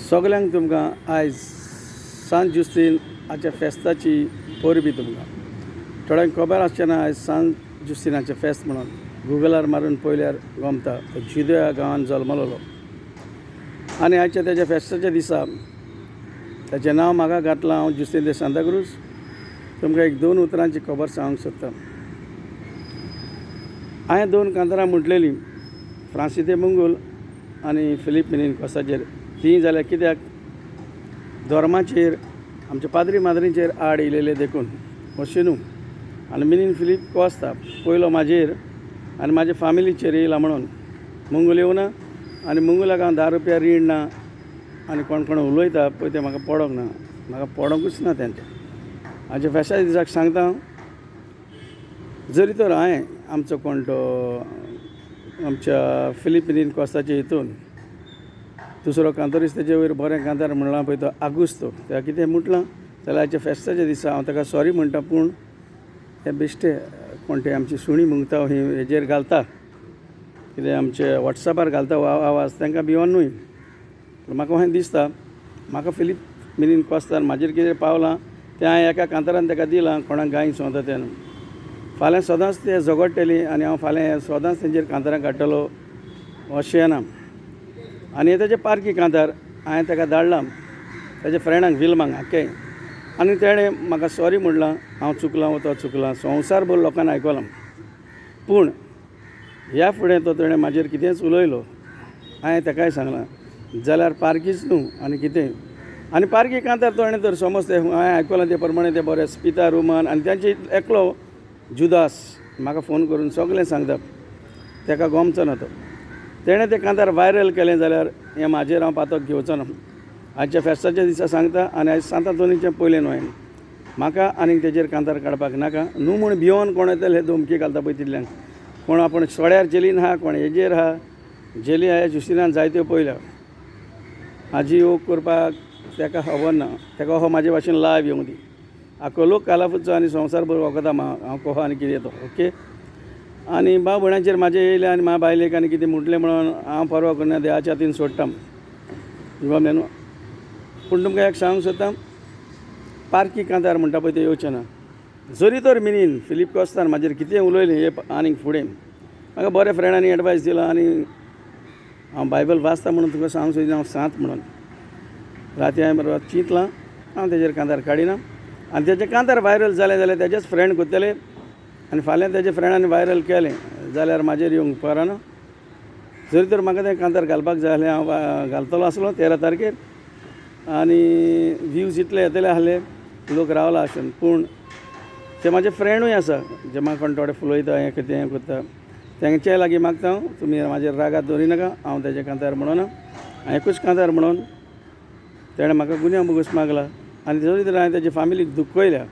सगल्यांक तुमकां आयज सांत जुस्तीन हाच्या फेस्ताची परबी तुमकां थोड्यांक खबर आसचें ना आयज सांत जुस्तीनाचें फेस्त म्हणून गुगलार मारून पळयल्यार गमता तो जुदया गांवांत जल्मलोलो आनी आयच्या तेच्या फेस्ताच्या दिसा ताचें नांव म्हाका घातलां हांव जुस्तीन de सांताक्रूज. तुमकां एक 2 उतरांची खबर सांगूंक सोदतां. हांवें 2 कांतारां म्हटलेलीं फ्रांसीस de मुंगूल आनी फिलीप मेनेन-कोस्ताचेर. तीं जाल्यार कित्याक धर्माचेर आमच्या पाद्री माद्रींचेर आड येयलेले देखून अशें न्हू. आनी मेनेन फिलीप कोस्ता पयलो म्हाजेर आनी म्हाजे फामिलीचेर येयला म्हणून मुंगूल येवना आनी मुंगुलाक हांव 10 रुपया रीण ना आनी कोण कोण उलयता पळय ते म्हाका पडोंक ना. म्हाका पडोंकूच ना तेंचें. हाच्या फेस्ताच्या दिसाक सांगता हांव जरी तर हांवें आमचो कोण तो आमच्या फिलीप मेनेन-कोस्ताचे हितून दुसरो कांतोरीस तेजे वयर बरें कांतार म्हणलां पळय तो आगुस्तो त्या कितें म्हटलां जाल्यार हाच्या फेस्ताच्या दिसा हांव ताका सॉरी म्हणटा. पूण हे बेश्टे कोण ते आमची सुणी मुंगता ही हेजेर घालता कितें आमचे वॉट्सॅपार घालता आवाज तांकां भिवोन न्हय. पूण म्हाका अशें दिसता म्हाका फिलीप मेनेन-कोस्तान म्हाजेर कितें पावलां तें हांवें एका कांतारान ताका दिलां कोणाक गायन सोंता तेन्ना. फाल्यां सदांच ते झगडटलीं आनी हांव फाल्यां सदांच तेंचेर कांतारां काडटलो अशें ना. आनी हे तेजे पारकी कांतार हांवें ताका धाडलां ताज्या फ्रेंडांक विल्मांक आख्खे आनी तेणें म्हाका सॉरी म्हणलां हांव चुकलां तो चुकलां संवसारभर लोकांनी आयकलां. पूण ह्या फुडें तो तेणें म्हाजेर कितेंच उलयलो हांवें ताकाय सांगलां जाल्यार पारकीच न्हू आनी कितें. आनी पारकी कांतार ताणें तर समज ते हांवें आयकलां ते प्रमाणे ते बरे स्पिता रोमान आनी तांचे एकलो जुदास म्हाका फोन करून सगळें सांगता ताका गमचो ना तो. तेणें तें कांतार वायरल केलें जाल्यार हें म्हाजेर हांव पातक घेवचो ना. आजच्या फेस्ताच्या दिसा सांगता आनी आयज सांत आंतोनीचें पयलें न्हू हांवें म्हाका आनीक तेजेर कांतार काडपाक नाका न्हू म्हूण भिवोन कोण येतले हे धमकी घालता पळय तितल्यांक. कोण आपूण सोड्यार जेलीन आहा कोण हेजेर आहा जेली ह्या जुस्तीनान जायत्यो पयल्या हाजी योग करपाक ताका खबर ना. ताका हो म्हाजे भाशेन लायव्ह येवंक दी. आख्खो लोक कालापुचो आनी संवसारभर वखदा हांव कहो आनी कितें तो ओके. आनी भाव भयणांचेर म्हाजे येयले आनी म्हाज्या बायलेक आनी कितें म्हटलें म्हणून हांव परवा करना देवाच्या हातीन सोडटा न्हू. पूण तुमकां एक सांगूंक सोदतां पारकी कांतार म्हणटा पळय ते येवचे ना. जरी तर मेनेन फिलीप कोस्तान म्हाजेर कितें उलयलें हे आनीक फुडें म्हाका बऱ्या फ्रेंडांनी एडवायस दिला आनी हांव बायबल वाचता म्हणून तुका सांगूंक सोदिना हांव सांत म्हणून राती हांवें चिंतलां हांव तेजेर कांतार काडिना आनी तेजे कांतार वायरल जालें जाल्यार तेजेच फ्रेंड करतले आनी फाल्यां तेजे फ्रेंडांनी वायरल केलें जाल्यार म्हाजेर येवंक पराना. जरी तर म्हाका तें कांतार घालपाक जाय आसलें हांव घालतलो आसलो 13 तारखेर आनी व्ह्यूज इतले येतले आसले लोक रावला आसून. पूण ते म्हाजे फ्रेंडूय आसा जे म्हाका कोण थोडे फुलयता हें कितें हें करता तेंचे लागीं मागता हांव तुमी म्हाजेर रागात दवरिनाका. हांव तेजे कांतार म्हणना हांव एकूच कांतार म्हणून तेणें म्हाका गुन्यांव बोगूस मागला आनी जरी तर हांवें तेजे फामिलीक दुखयल्या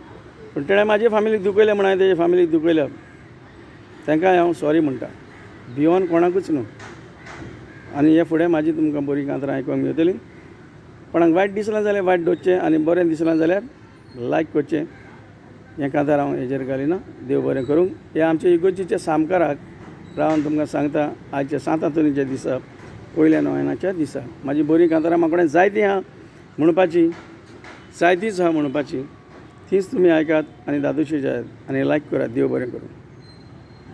पूण तेणें म्हाजे फामिलीक दुखयल्या म्हण हांवें तेजे फामिलीक दुखयल्या तांकांय हांव सॉरी म्हणटा भिवोन कोणाकूच न्हू. आनी हे फुडें म्हाजी तुमकां बरी कांतारां आयकोंक मेळटलीं. कोणाक वायट दिसलां जाल्यार वायट दोवचें आनी बरें दिसलां जाल्यार लायक करचें. हें कांतार हांव हेजेर घालिना. देव बरें करूंक. हे आमच्या इगोर्जीच्या सामकाराक रावन तुमकां सांगता आयच्या सांत आंतोनीच्या दिसा पयल्या नोव्हेनाच्या दिसा म्हाजी बरीं कांतारां म्हाका कडेन जायतीं आहा म्हणपाची जायतींच आहा म्हणपाची तीच तुमी आयकात आनी दादोशी जायात आनी लायक करात. देव बरें करूं.